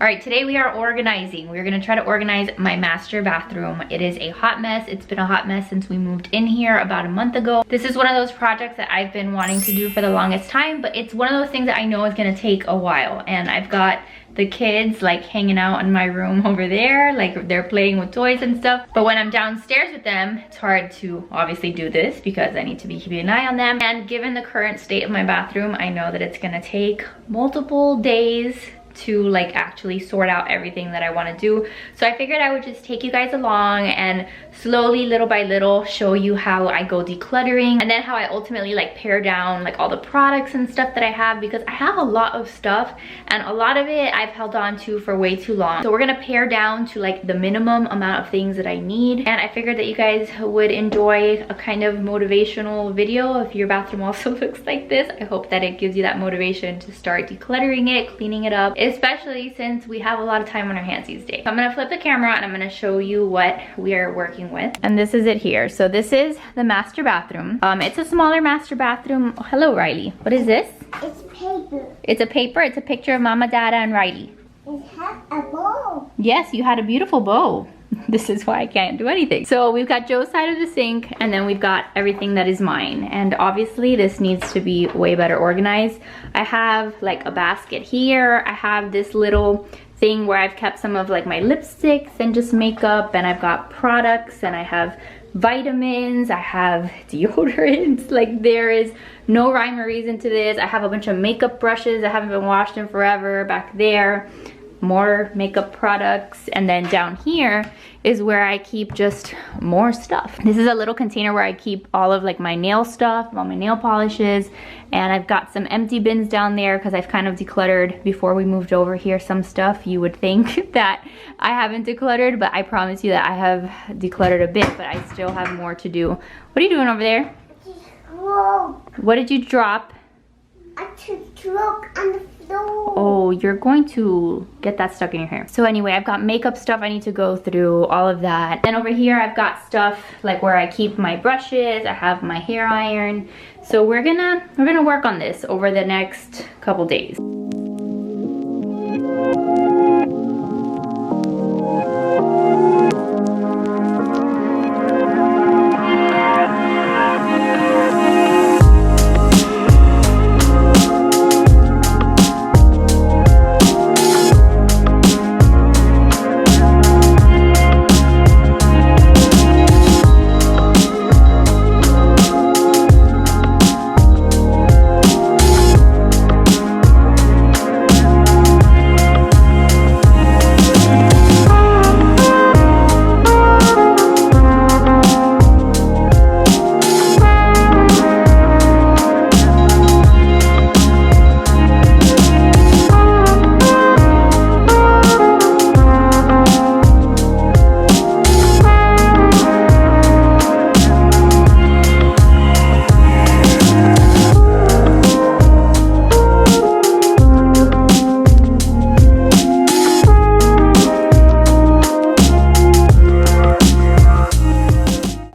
All right, today we are organizing. We're gonna try to organize my master bathroom. It is a hot mess. It's been a hot mess since we moved in here about a month ago. This is one of those projects that I've been wanting to do for the longest time, but it's one of those things that I know is gonna take a while. And I've got the kids like hanging out in my room over there, like they're playing with toys and stuff. But when I'm downstairs with them, it's hard to obviously do this because I need to be keeping an eye on them. And given the current state of my bathroom, I know that it's gonna take multiple days to like actually sort out everything that I want to do. So I figured I would just take you guys along and slowly, little by little, show you how I go decluttering, and then how I ultimately like pare down like all the products and stuff that I have, because I have a lot of stuff and a lot of it I've held on to for way too long. So we're gonna pare down to like the minimum amount of things that I need, and I figured that you guys would enjoy a kind of motivational video. If your bathroom also looks like this, I hope that it gives you that motivation to start decluttering it, cleaning it up, especially since we have a lot of time on our hands these days. So I'm gonna flip the camera and I'm gonna show you what we are working with. And this is it here. So this is the master bathroom. It's a smaller master bathroom. Oh, hello, Riley. What is this? It's paper. It's a paper. It's a picture of Mama, Dada, and Riley. It has a bowl. Yes, you had a beautiful bow. This is why I can't do anything. So we've got Joe's side of the sink, and then we've got everything that is mine. And obviously this needs to be way better organized. I have like a basket here. I have this little thing where I've kept some of like my lipsticks and just makeup, and I've got products, and I have vitamins, I have deodorants. Like there is no rhyme or reason to this. I have a bunch of makeup brushes that haven't been washed in forever back there. More makeup products, and then down here is where I keep just more stuff. This is a little container where I keep all of like my nail stuff, all my nail polishes, and I've got some empty bins down there because I've kind of decluttered before we moved over here. Some stuff you would think that I haven't decluttered, but I promise you that I have decluttered a bit, but I still have more to do. What are you doing over there? Whoa. What did you drop? I took drop on the floor. Oh, you're going to get that stuck in your hair. So anyway, I've got makeup stuff I need to go through, all of that. And over here, I've got stuff like where I keep my brushes. I have my hair iron. So we're gonna work on this over the next couple days.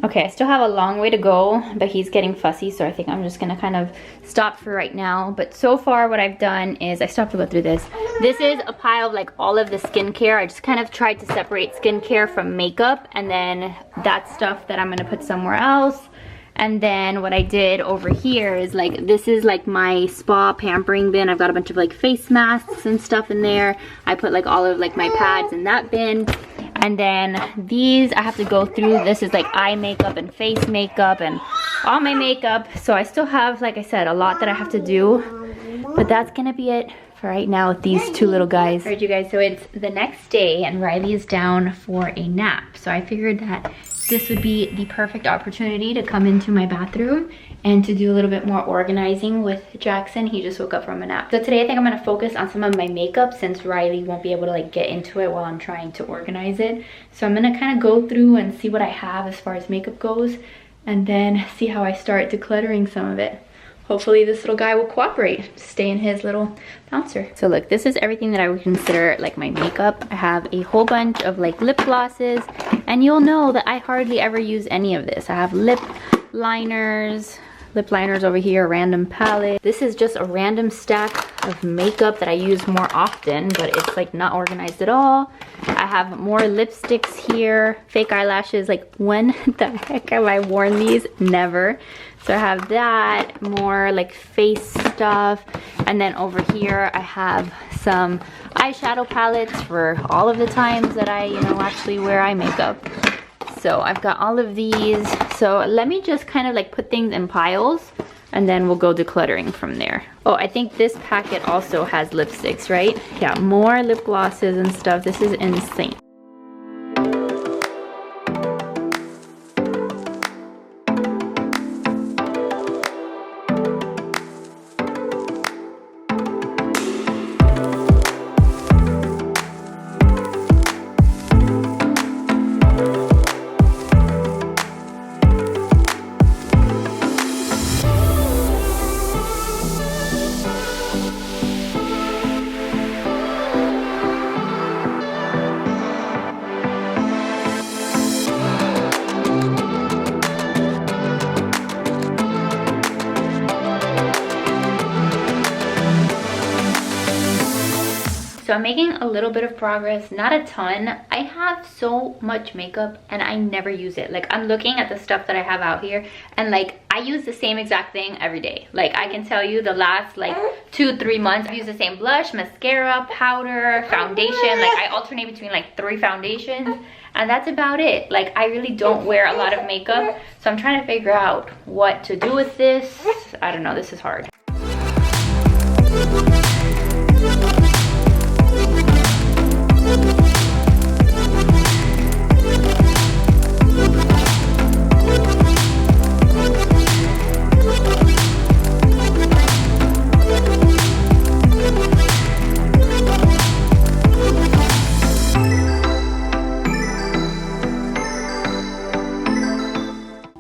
Okay, I still have a long way to go, but he's getting fussy, so I think I'm just gonna kind of stop for right now. But so far what I've done is I still have to go through this. This is a pile of like all of the skincare. I just kind of tried to separate skincare from makeup, and then that stuff that I'm gonna put somewhere else. And then what I did over here is like, this is like my spa pampering bin. I've got a bunch of like face masks and stuff in there. I put like all of like my pads in that bin. And then these I have to go through. This is like eye makeup and face makeup and all my makeup. So I still have, like I said, a lot that I have to do. But that's gonna be it for right now with these two little guys. All right, you guys, so it's the next day and Riley is down for a nap. So I figured that this would be the perfect opportunity to come into my bathroom and to do a little bit more organizing with Jackson. He just woke up from a nap. So today I think I'm gonna focus on some of my makeup since Riley won't be able to like get into it while I'm trying to organize it. So I'm gonna kind of go through and see what I have as far as makeup goes, and then see how I start decluttering some of it. Hopefully this little guy will cooperate, stay in his little bouncer. So look, this is everything that I would consider like my makeup. I have a whole bunch of like lip glosses, and you'll know that I hardly ever use any of this. I have lip liners, lip liners over here, a random palette. This is just a random stack of makeup that I use more often, but it's like not organized at all. I have more lipsticks here, fake eyelashes. Like, when the heck have I worn these? Never. So I have that, more like face stuff. And then over here I have some eyeshadow palettes for all of the times that I, actually wear eye makeup. So I've got all of these. So let me just kind of like put things in piles and then we'll go decluttering from there. Oh, I think this packet also has lipsticks, right? Yeah, more lip glosses and stuff. This is insane. So I'm making a little bit of progress, not a ton. I have so much makeup and I never use it. Like, I'm looking at the stuff that I have out here and like I use the same exact thing every day. Like, I can tell you the last like 2-3 months I've used the same blush, mascara, powder, foundation. Like, I alternate between like 3 foundations and that's about it. Like, I really don't wear a lot of makeup. So I'm trying to figure out what to do with this. I don't know, this is hard.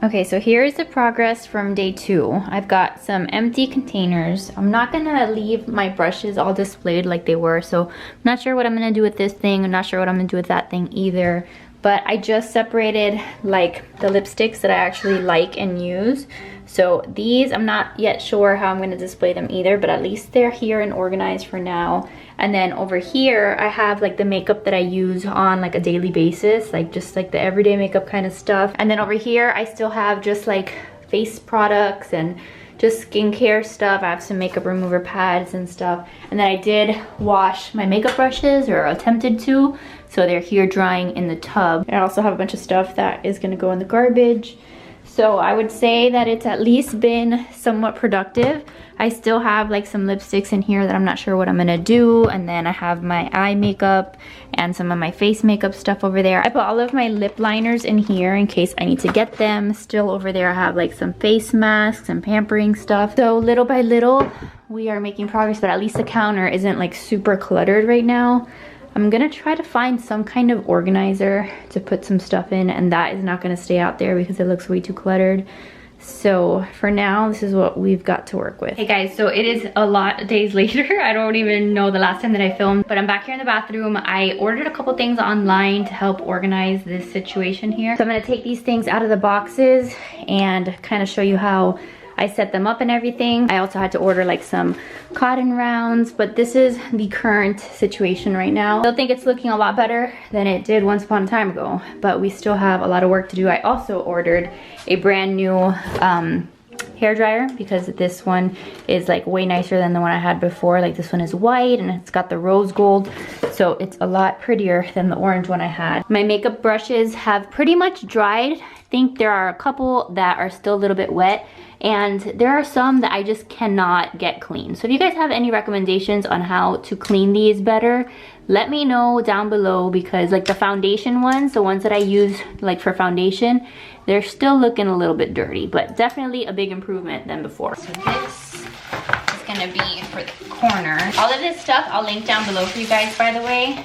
Okay, so here's the progress from day 2. I've got some empty containers. I'm not gonna leave my brushes all displayed like they were, so I'm not sure what I'm gonna do with this thing. I'm not sure what I'm gonna do with that thing either. But I just separated like the lipsticks that I actually like and use. So these, I'm not yet sure how I'm gonna display them either, but at least they're here and organized for now. And then over here, I have like the makeup that I use on like a daily basis, like just like the everyday makeup kind of stuff. And then over here, I still have just like face products and just skincare stuff. I have some makeup remover pads and stuff. And then I did wash my makeup brushes, or attempted to. So they're here drying in the tub. And I also have a bunch of stuff that is gonna go in the garbage. So I would say that it's at least been somewhat productive. I still have like some lipsticks in here that I'm not sure what I'm gonna do. And then I have my eye makeup and some of my face makeup stuff over there. I put all of my lip liners in here in case I need to get them. Still over there I have like some face masks and pampering stuff. So little by little we are making progress, but at least the counter isn't like super cluttered right now. I'm gonna try to find some kind of organizer to put some stuff in, and that is not gonna stay out there because it looks way too cluttered. So for now, this is what we've got to work with. Hey guys, so it is a lot of days later. I don't even know the last time that I filmed, but I'm back here in the bathroom. I ordered a couple things online to help organize this situation here. So I'm gonna take these things out of the boxes and kind of show you how I set them up and everything. I also had to order like some cotton rounds, but this is the current situation right now. I still think it's looking a lot better than it did once upon a time ago, but we still have a lot of work to do. I also ordered a brand new hair dryer because this one is like way nicer than the one I had before. Like, this one is white and it's got the rose gold, so it's a lot prettier than the orange one I had. My makeup brushes have pretty much dried. I think there are a couple that are still a little bit wet, and there are some that I just cannot get clean. So if you guys have any recommendations on how to clean these better, let me know down below, because like the foundation ones, the ones that I use like for foundation, they're still looking a little bit dirty, but definitely a big improvement than before. So this is gonna be for the corner. All of this stuff I'll link down below for you guys, by the way,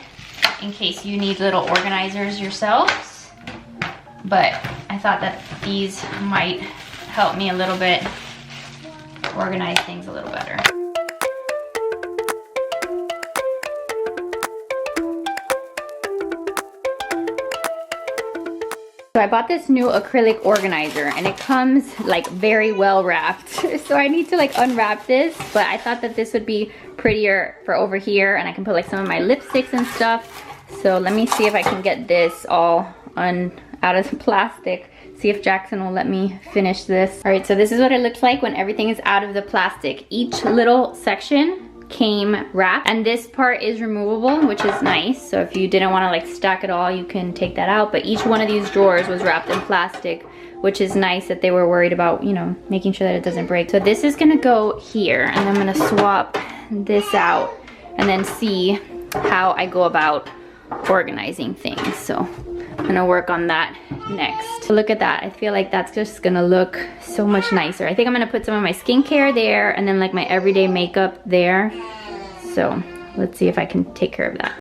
in case you need little organizers yourselves. But I thought that these might help me a little bit organize things a little better. So I bought this new acrylic organizer and it comes like very well wrapped. So I need to like unwrap this, but I thought that this would be prettier for over here and I can put like some of my lipsticks and stuff. So let me see if I can get this all out of the plastic. See if Jackson will let me finish this. All right, so this is what it looks like when everything is out of the plastic. Each little section came wrapped and this part is removable, which is nice. So if you didn't want to like stack it all, you can take that out. But each one of these drawers was wrapped in plastic, which is nice that they were worried about, you know, making sure that it doesn't break. So this is gonna go here and I'm gonna swap this out and then see how I go about organizing things. So I'm gonna work on that next. So look at that. I feel like that's just gonna look so much nicer. I think I'm gonna put some of my skincare there and then like my everyday makeup there. So let's see if I can take care of that.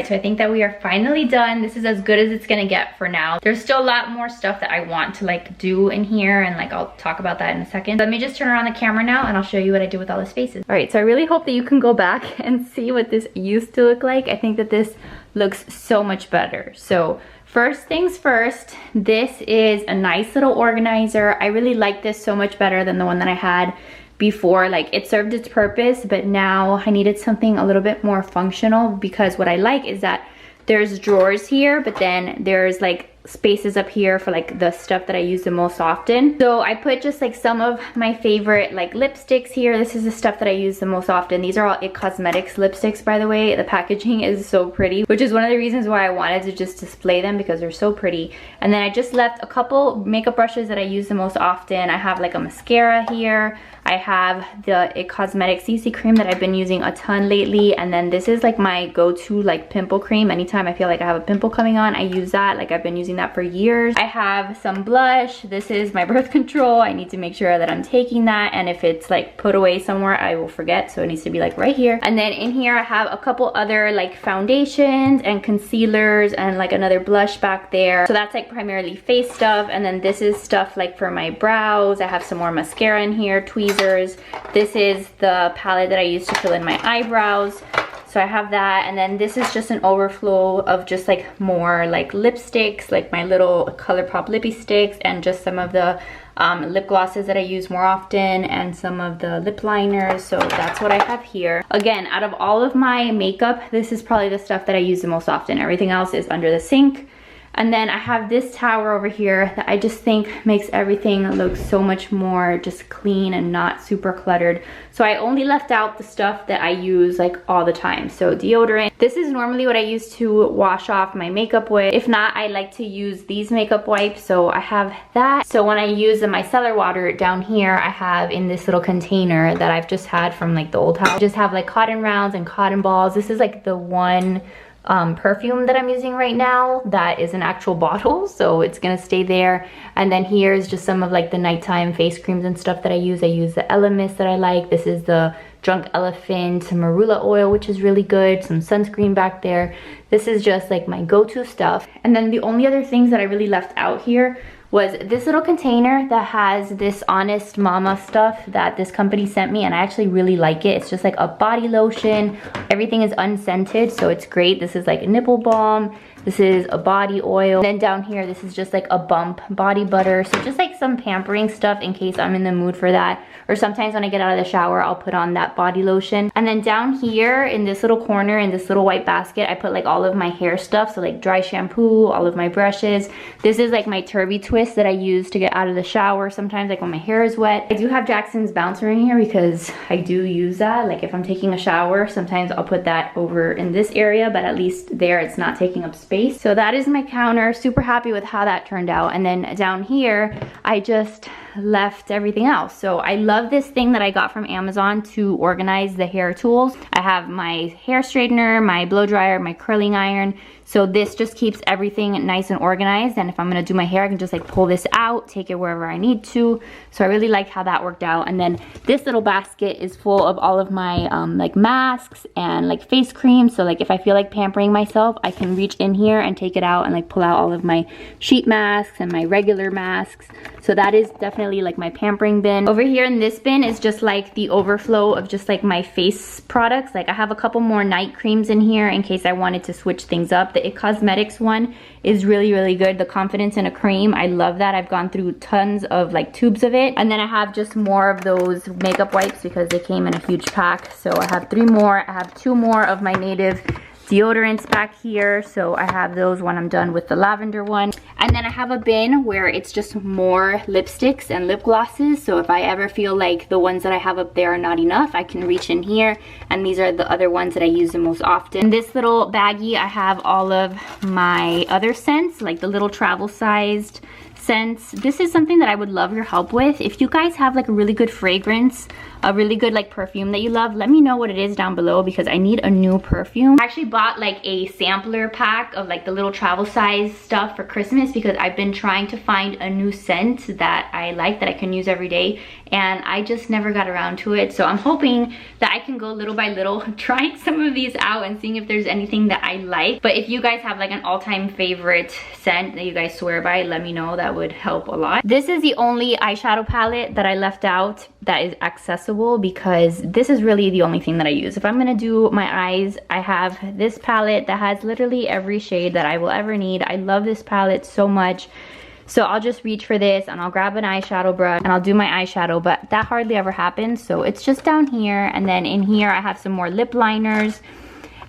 So I think that we are finally done. This is as good as it's gonna get for now. There's still a lot more stuff that I want to like do in here and like I'll talk about that in a second. Let me just turn around the camera now and I'll show you what I did with all the spaces. All right, so I really hope that you can go back and see what this used to look like. I think that this looks so much better. So first things first, this is a nice little organizer. I really like this so much better than the one that I had before. Like it served its purpose, but now I needed something a little bit more functional because what I like is that there's drawers here, but then there's like spaces up here for like the stuff that I use the most often. So I put just like some of my favorite like lipsticks here. This is the stuff that I use the most often. These are all It Cosmetics lipsticks, by the way. The packaging is so pretty, which is one of the reasons why I wanted to just display them because they're so pretty. And then I just left a couple makeup brushes that I use the most often. I have like a mascara here. I have the It Cosmetics CC cream that I've been using a ton lately. And then this is like my go-to like pimple cream. Anytime I feel like I have a pimple coming on, I use that. Like I've been using that for years. I have some blush. This is my birth control. I need to make sure that I'm taking that, and if it's like put away somewhere I will forget, so it needs to be like right here. And then in here I have a couple other like foundations and concealers and like another blush back there. So that's like primarily face stuff. And then this is stuff like for my brows. I have some more mascara in here, tweezers. This is the palette that I use to fill in my eyebrows. So I have that, and then this is just an overflow of just like more like lipsticks, like my little ColourPop lippy sticks, and just some of the lip glosses that I use more often, and some of the lip liners. So that's what I have here. Again, out of all of my makeup, this is probably the stuff that I use the most often. Everything else is under the sink. And then I have this tower over here that I just think makes everything look so much more just clean and not super cluttered. So I only left out the stuff that I use like all the time. So deodorant. This is normally what I use to wash off my makeup with. If not, I like to use these makeup wipes. So I have that. So when I use the micellar water down here, I have in this little container that I've just had from like the old house. I just have like cotton rounds and cotton balls. This is like the one perfume that I'm using right now that is an actual bottle, so it's gonna stay there. And then here's just some of like the nighttime face creams and stuff that I use. I use the Ella Mist that I like. This is the Drunk Elephant marula oil, which is really good. Some sunscreen back there. This is just like my go-to stuff. And then the only other things that I really left out here was this little container that has this Honest Mama stuff that this company sent me, and I actually really like it. It's just like a body lotion. Everything is unscented, so it's great. This is like a nipple balm. This is a body oil. And then down here, this is just like a bump body butter. So just like some pampering stuff in case I'm in the mood for that. Or sometimes when I get out of the shower, I'll put on that body lotion. And then down here in this little corner, in this little white basket, I put like all of my hair stuff. So like dry shampoo, all of my brushes. This is like my Turby twist that I use to get out of the shower sometimes, like when my hair is wet. I do have Jackson's bouncer in here because I do use that. Like if I'm taking a shower, sometimes I'll put that over in this area, but at least there it's not taking up space. So that is my counter. Super happy with how that turned out. And then down here, I just left everything else. So I love this thing that I got from Amazon to organize the hair tools. I have my hair straightener, my blow dryer, my curling iron. So this just keeps everything nice and organized. And if I'm gonna do my hair, I can just like pull this out, take it wherever I need to. So I really like how that worked out. And then this little basket is full of all of my like masks and like face cream. So like if I feel like pampering myself, I can reach in here and take it out and like pull out all of my sheet masks and my regular masks. So that is definitely like my pampering bin. Over here in this bin is just like the overflow of just like my face products. Like I have a couple more night creams in here in case I wanted to switch things up. The It Cosmetics one is really, really good. The Confidence in a Cream, I love that. I've gone through tons of like tubes of it. And then I have just more of those makeup wipes because they came in a huge pack. So I have 3 more. I have 2 more of my Native deodorants back here, so I have those when I'm done with the lavender one. And then I have a bin where it's just more lipsticks and lip glosses, so if I ever feel like the ones that I have up there are not enough, I can reach in here, and these are the other ones that I use the most often. In this little baggie, I have all of my other scents, like the little travel sized scents. This is something that I would love your help with. If you guys have like a really good fragrance, a really good like perfume that you love, let me know what it is down below because I need a new perfume. I actually bought like a sampler pack of like the little travel size stuff for Christmas because I've been trying to find a new scent that I like that I can use every day, and I just never got around to it. So I'm hoping that I can go little by little trying some of these out and seeing if there's anything that I like. But if you guys have like an all-time favorite scent that you guys swear by, let me know. That would help a lot. This is the only eyeshadow palette that I left out that is accessible because this is really the only thing that I use. If I'm gonna do my eyes, I have this palette that has literally every shade that I will ever need. I love this palette so much. So I'll just reach for this and I'll grab an eyeshadow brush and I'll do my eyeshadow, but that hardly ever happens. So it's just down here, and then in here I have some more lip liners.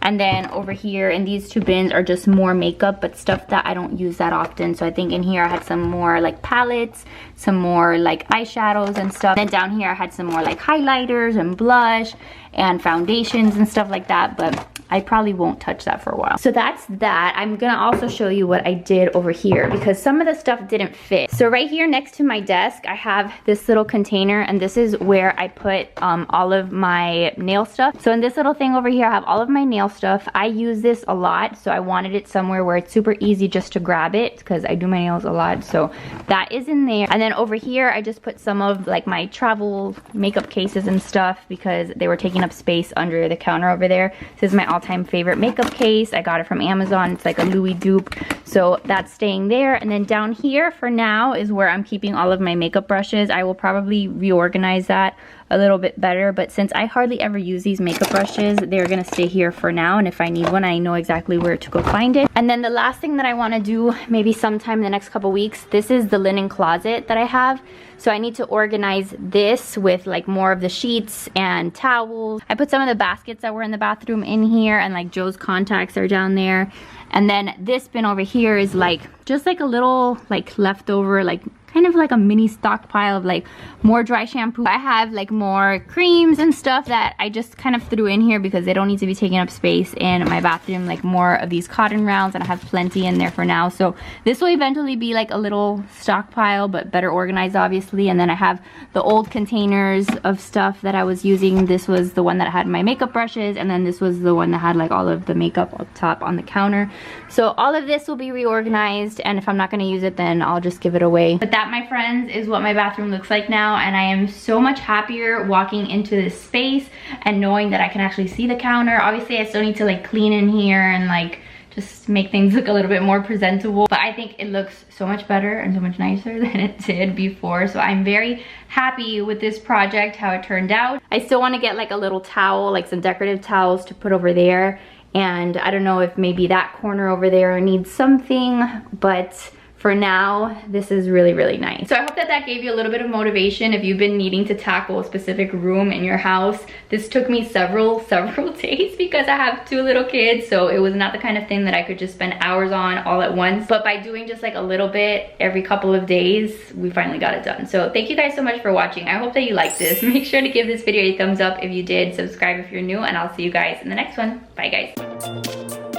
And then over here in these 2 bins are just more makeup, but stuff that I don't use that often. So I think in here I had some more like palettes, some more like eyeshadows and stuff. Then down here I had some more like highlighters and blush and foundations and stuff like that, but I probably won't touch that for a while. So that's that. I'm gonna also show you what I did over here because some of the stuff didn't fit. So right here next to my desk, I have this little container, and this is where I put all of my nail stuff. So in this little thing over here, I have all of my nail stuff. I use this a lot, so I wanted it somewhere where it's super easy just to grab it because I do my nails a lot. So that is in there. And then over here, I just put some of like my travel makeup cases and stuff because they were taking up space under the counter over there. This is my all-time favorite makeup case. I got it from Amazon. It's like a Louis dupe. So that's staying there. And then down here for now is where I'm keeping all of my makeup brushes. I will probably reorganize that a little bit better, but since I hardly ever use these makeup brushes, they're gonna stay here for now, and if I need one, I know exactly where to go find it. And then the last thing that I want to do maybe sometime in the next couple weeks, this is the linen closet that I have. So I need to organize this with like more of the sheets and towels. I put some of the baskets that were in the bathroom in here, and like Joe's contacts are down there. And then this bin over here is like just like a little like leftover, like kind of like a mini stockpile of like more dry shampoo. I have like more creams and stuff that I just kind of threw in here because they don't need to be taking up space in my bathroom, like more of these cotton rounds, and I have plenty in there for now. So this will eventually be like a little stockpile, but better organized obviously. And then I have the old containers of stuff that I was using. This was the one that had my makeup brushes, and then this was the one that had like all of the makeup up top on the counter. So all of this will be reorganized, and if I'm not going to use it, then I'll just give it away. But that, my friends, is what my bathroom looks like now, and I am so much happier walking into this space and knowing that I can actually see the counter. Obviously I still need to like clean in here and like just make things look a little bit more presentable. But I think it looks so much better and so much nicer than it did before. So I'm very happy with this project, how it turned out. I still want to get like a little towel, like some decorative towels to put over there. And I don't know if maybe that corner over there needs something, but for now, this is really, really nice. So I hope that that gave you a little bit of motivation if you've been needing to tackle a specific room in your house. This took me several days because I have 2 little kids, so it was not the kind of thing that I could just spend hours on all at once. But by doing just like a little bit every couple of days, we finally got it done. So thank you guys so much for watching. I hope that you liked this. Make sure to give this video a thumbs up if you did, subscribe if you're new, and I'll see you guys in the next one. Bye guys.